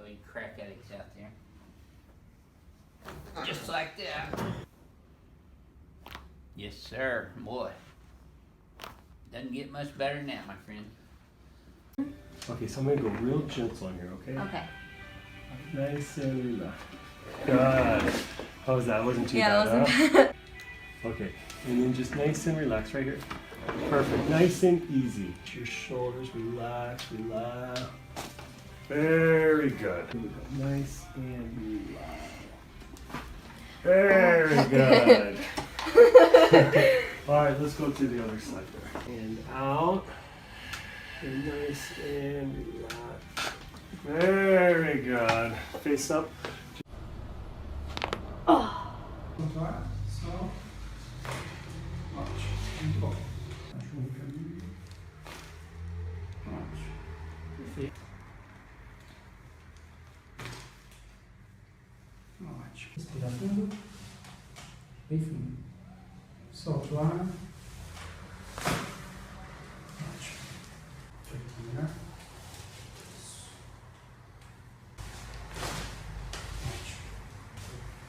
you crack addicts out there. Just like that. Yes, sir. Boy. Doesn't get much better than that, my friend. Okay, so I'm gonna go real gentle on here, okay? Okay. Nice and relaxed. Good. How was that? Wasn't too Yeah, bad, it wasn't huh? bad. Okay, and then just nice and relaxed right here. Perfect. Nice and easy. Your shoulders, relax, relax. Very good. Here we go. Nice and relaxed. Very good. All right, let's go to the other side there. And out. And nice and relaxed. Very good. Face up. Oh. So, watch. Go. Watch. Respira fundo. Bem fundo. Solta o ar. Ótimo. Deixa eu terminar.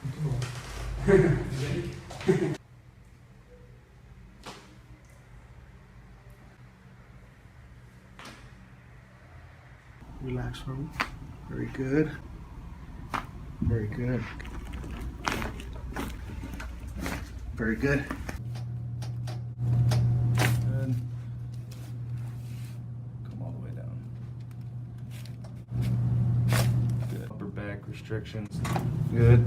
Ótimo. Muito bom. Relax for me. Very good. Very good. Very good. Good. Come all the way down. Good. Upper back restrictions. Good.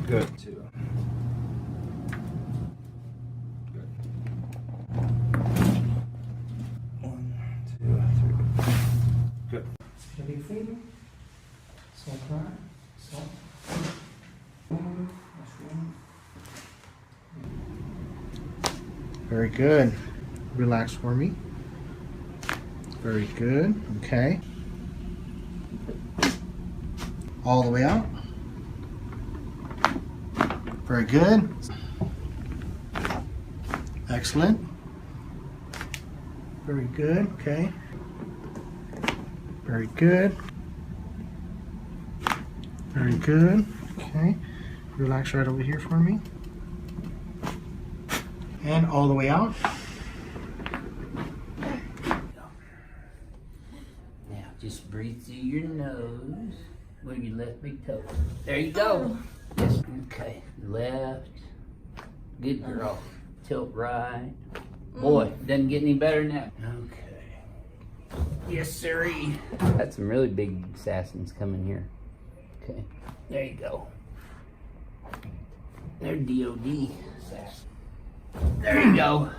Good. Two. Good. 1, 2, 3. Good. Respira bem fundo. Solta o ar. Solta. Fundo. Mais fundo. Very good. Relax for me. Very good. Okay. All the way out. Very good. Excellent. Very good. Okay. Very good. Very good. Okay. Relax right over here for me. And all the way out. Now, just breathe through your nose with your left big toe. There you go. Yes. Okay. Left. Good girl. Tilt right. Boy, doesn't get any better than that. Okay. Yes, sirree. Got some really big assassins coming here. Okay. There you go. They're DOD assassins. There you go.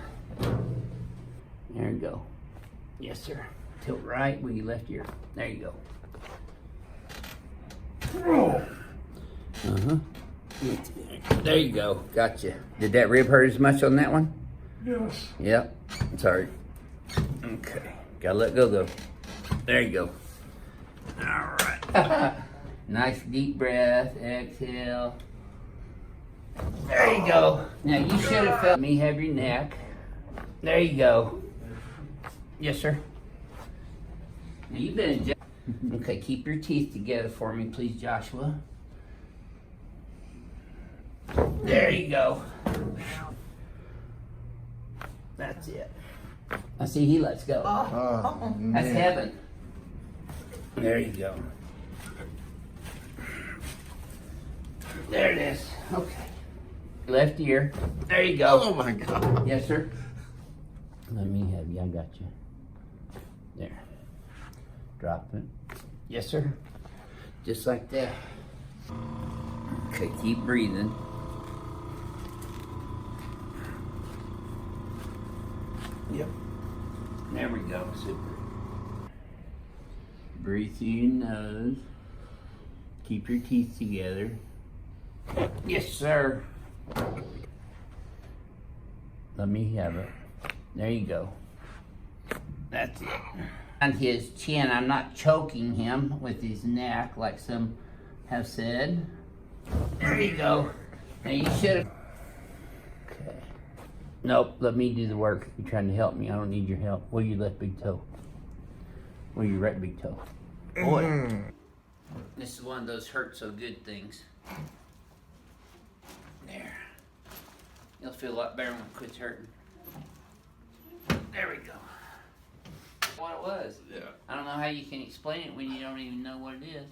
There you go. Yes, sir. Tilt right with your left ear. There you go. Uh-huh. There you go. Gotcha. Did that rib hurt as much on that one? Yes. Yep. Sorry. Okay. Gotta let go, though. There you go. All right. Nice deep breath. Exhale. There you go. Now you should have felt me have your neck. There you go. Yes, sir. Now you've been adjusted. Okay, keep your teeth together for me, please, Joshua. There you go. That's it. I see he lets go. Oh, That's heaven. There you go. There it is. Okay. Left ear. There you go. Oh my God. Yes, sir. Let me have you. I got you. There. Drop it. Yes, sir. Just like that. Okay, keep breathing. Yep. There we go. Super. Breathe through your nose. Keep your teeth together. Yes, sir. Let me have it. There you go. That's it. On his chin, I'm not choking him with his neck like some have said. There you go. Now you should have. Okay. Nope, let me do the work. You're trying to help me. I don't need your help. Where your left big toe? Where your right big toe? Boy. This is one of those hurt so good things. There. You'll feel a lot better when it quits hurting. There we go. What it was. Yeah. I don't know how you can explain it when you don't even know what it is.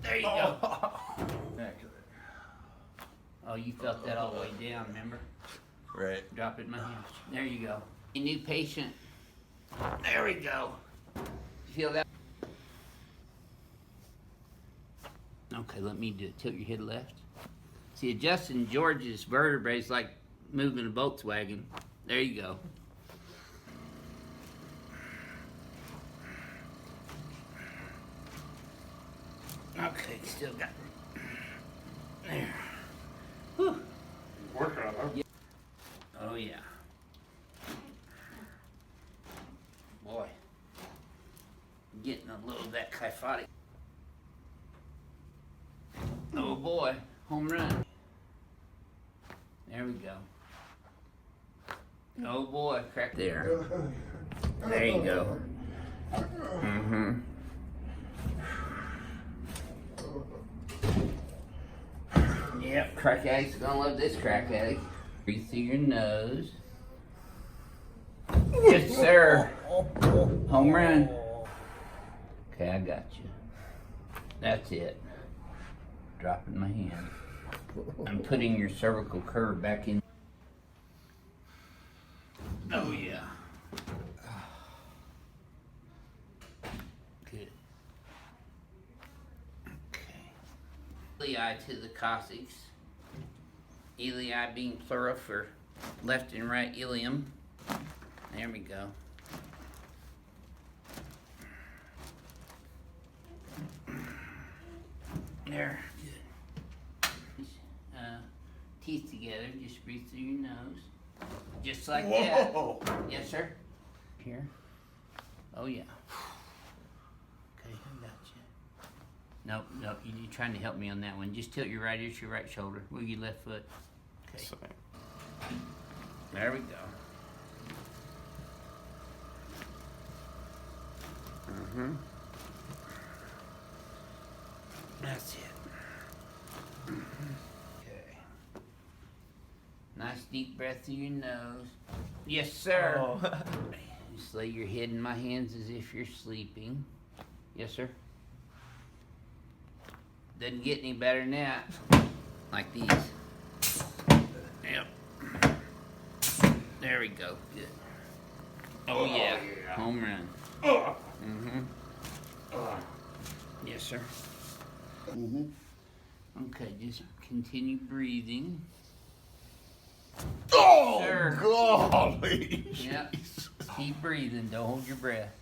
There you go. Oh, you felt that all the way down, remember? Right. Drop it in my hand. There you go. A new patient. There we go. Feel that? Okay, let me do it. Tilt your head left. See, adjusting George's vertebrae is like moving a Volkswagen. There you go. Okay, still got it. There. Whew. Working on it. Oh yeah. Boy. Getting a little of that kyphotic. Oh boy, home run. There we go. Oh boy, crack there. There you go. Mm-hmm. Yep, crack addict's gonna love this crack addict. Breathe through your nose. Yes, sir. Home run. Okay, I got you. That's it. Dropping my hand. I'm putting your cervical curve back in. Oh yeah. Good. Okay. Ilii to the coccyx. Ilii being plural for left and right ilium. There we go. There. Teeth together, just breathe through your nose. Just like that. Yes, sir. Here. Oh, yeah. Okay, I got you. Nope, nope, you're trying to help me on that one. Just tilt your right ear to your right shoulder. Move your left foot. Okay. There we go. Mm-hmm. That's it. Mm-hmm. Okay. Nice deep breath through your nose. Yes, sir. Oh. Just lay your head in my hands as if you're sleeping. Yes, sir. Doesn't get any better than that. Like these. Yep. There we go. Good. Oh, yeah. Home run. Mm-hmm. Yes, sir. Mm-hmm. Okay, just continue breathing. Oh, sir. golly. Yep. Keep breathing. Don't hold your breath.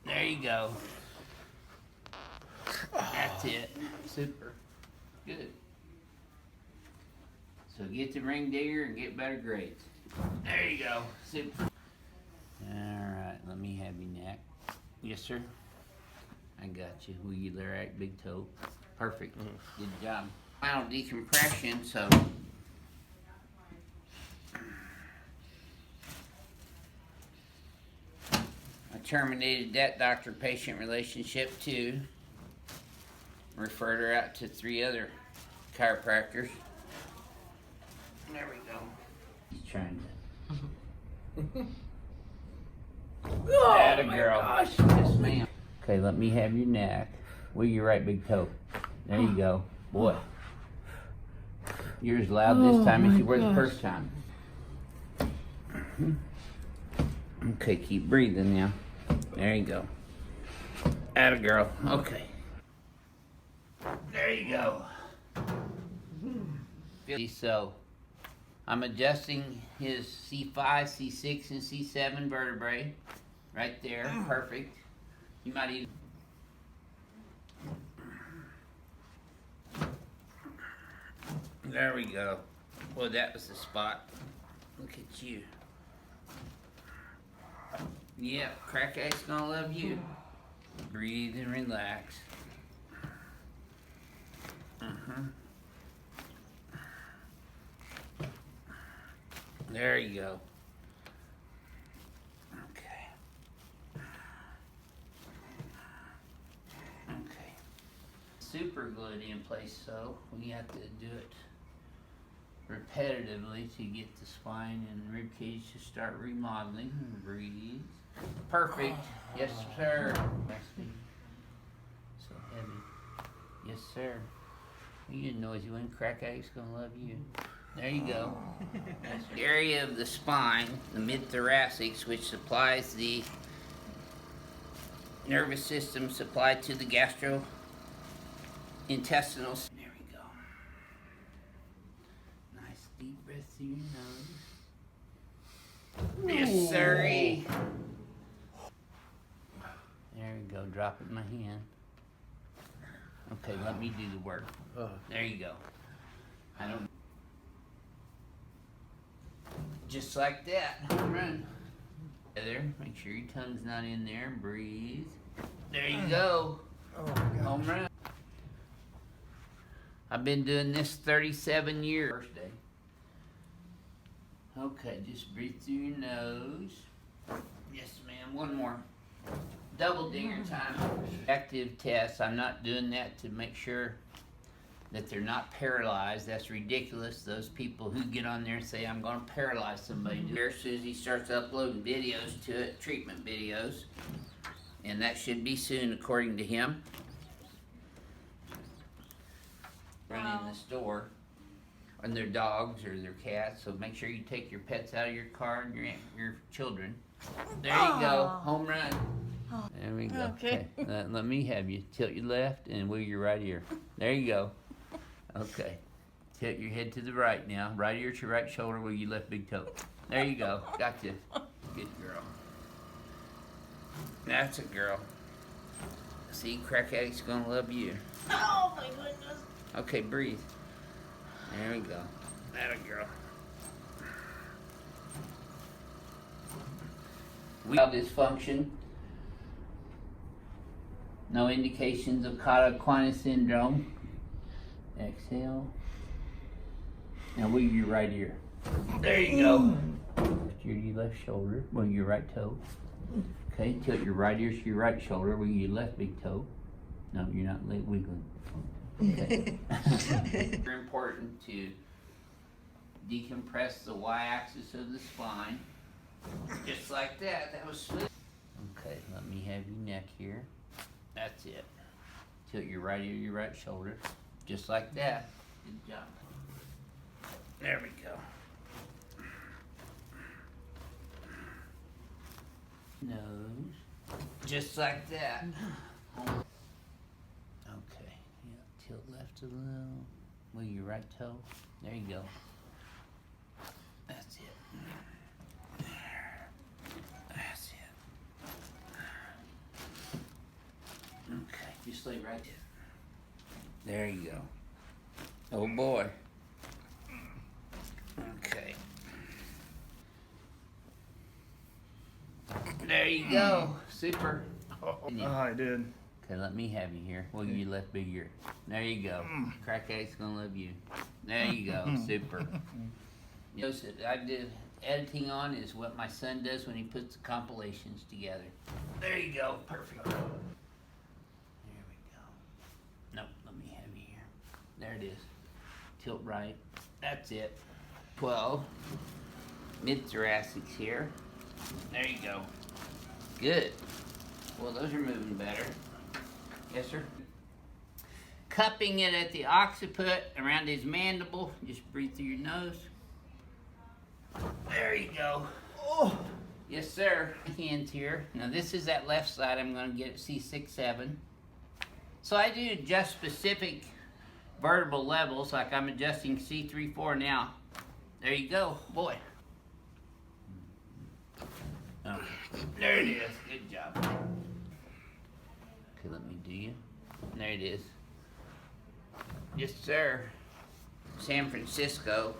There you go. That's it. Super. Good. So get the ring digger and get better grades. There you go. Super. Alright, let me have your neck. Yes, sir. I got you. Will you there at big toe? Perfect. Good job. Final decompression, so I terminated that doctor-patient relationship too. Referred her out to 3 other chiropractors. There we go. He's trying to. Oh, Atta girl. Gosh. Yes, ma'am. Okay, let me have your neck. Wiggle your right big toe. There you go. Boy. You're as loud this time as you were the first time. Okay, keep breathing now. There you go. Atta girl. Okay. There you go. So, I'm adjusting his C5, C6, and C7 vertebrae. Right there. Perfect. You might even... There we go. Well, that was the spot. Look at you. Yeah, crack ass gonna love you. Breathe and relax. There you go. Okay. Okay. super glued in place, so we have to do it repetitively to get the spine and rib cage to start remodeling. Breathe. Perfect. Yes, sir. So heavy. Yes, sir. You get a noisy one. Crack addict's gonna love you. There you go. That's the area of the spine, the mid-thoracics, which supplies the nervous system supplied to the gastrointestinal. There we go. Nice deep breath through your nose. Yes, sirree. There we go. Drop it in my hand. Okay, let me do the work. There you go. I don't. Just like that. Run. There. Make sure your tongue's not in there. Breathe. There you go. Home run. I've been doing this 37 years. First day. Okay, just breathe through your nose. Yes, ma'am. One more. Double dinger time. Active test. I'm not doing that to make sure that they're not paralyzed. That's ridiculous. Those people who get on there and say, I'm going to paralyze somebody. Here, Susie starts uploading videos to it, treatment videos. And that should be soon, according to him. Running the store. And their dogs or their cats. So make sure you take your pets out of your car and your children. There you go. Home run. There we go. Okay. Let me have you. Tilt your left and wiggle your right ear. There you go. Okay. Tilt your head to the right now. Right ear to right shoulder, wiggle your left big toe. There you go. Gotcha. Good girl. That's a girl. See, crack addict's gonna love you. Oh my goodness. Okay, breathe. There we go. That a girl. We have dysfunction. No indications of cauda syndrome. Exhale. Now wiggle your right ear. There you go. Lift your left shoulder. Wiggle your right toe. Okay, tilt your right ear to your right shoulder. Wiggle your left big toe. No, you're not wiggling. Okay. Very important to decompress the y-axis of the spine. Just like that. That was smooth. Okay, let me have your neck here. That's it. Tilt your right ear, your right shoulder. Just like that. Good job. There we go. Nose. Just like that. Okay. Yeah. Tilt left a little. Wiggle your right toe. There you go. That's it. That's it. Okay, just lay right there. There you go. Oh boy. Okay. There you go. Super. I did. Okay, let me have you here. Wiggle your left big ear. There you go. Crack addict's gonna love you. There you go. Super. You know, so I do editing on is what my son does when he puts the compilations together. There you go. Perfect. There we go. Nope, let me have you here. There it is. Tilt right. That's it. 12. Mid-thoracics here. There you go. Good. Well, those are moving better. Yes, sir. Cupping it at the occiput around his mandible. Just breathe through your nose. There you go. Oh. Yes, sir. Hands here. Now, this is that left side. I'm going to get it C6, 7. So I do adjust specific vertebral levels, like I'm adjusting C3, 4 now. There you go. Boy. Oh, there it is. Good job. Okay, let me do you. There it is. Yes, sir. San Francisco.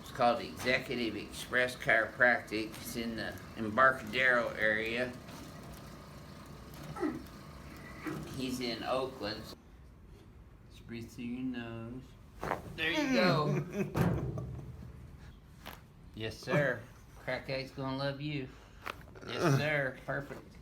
It's called Executive Express Chiropractic. It's in the Embarcadero area. He's in Oakland. Just breathe through your nose. There you go. Yes, sir. Crack addict's gonna love you. Yes, sir. Perfect.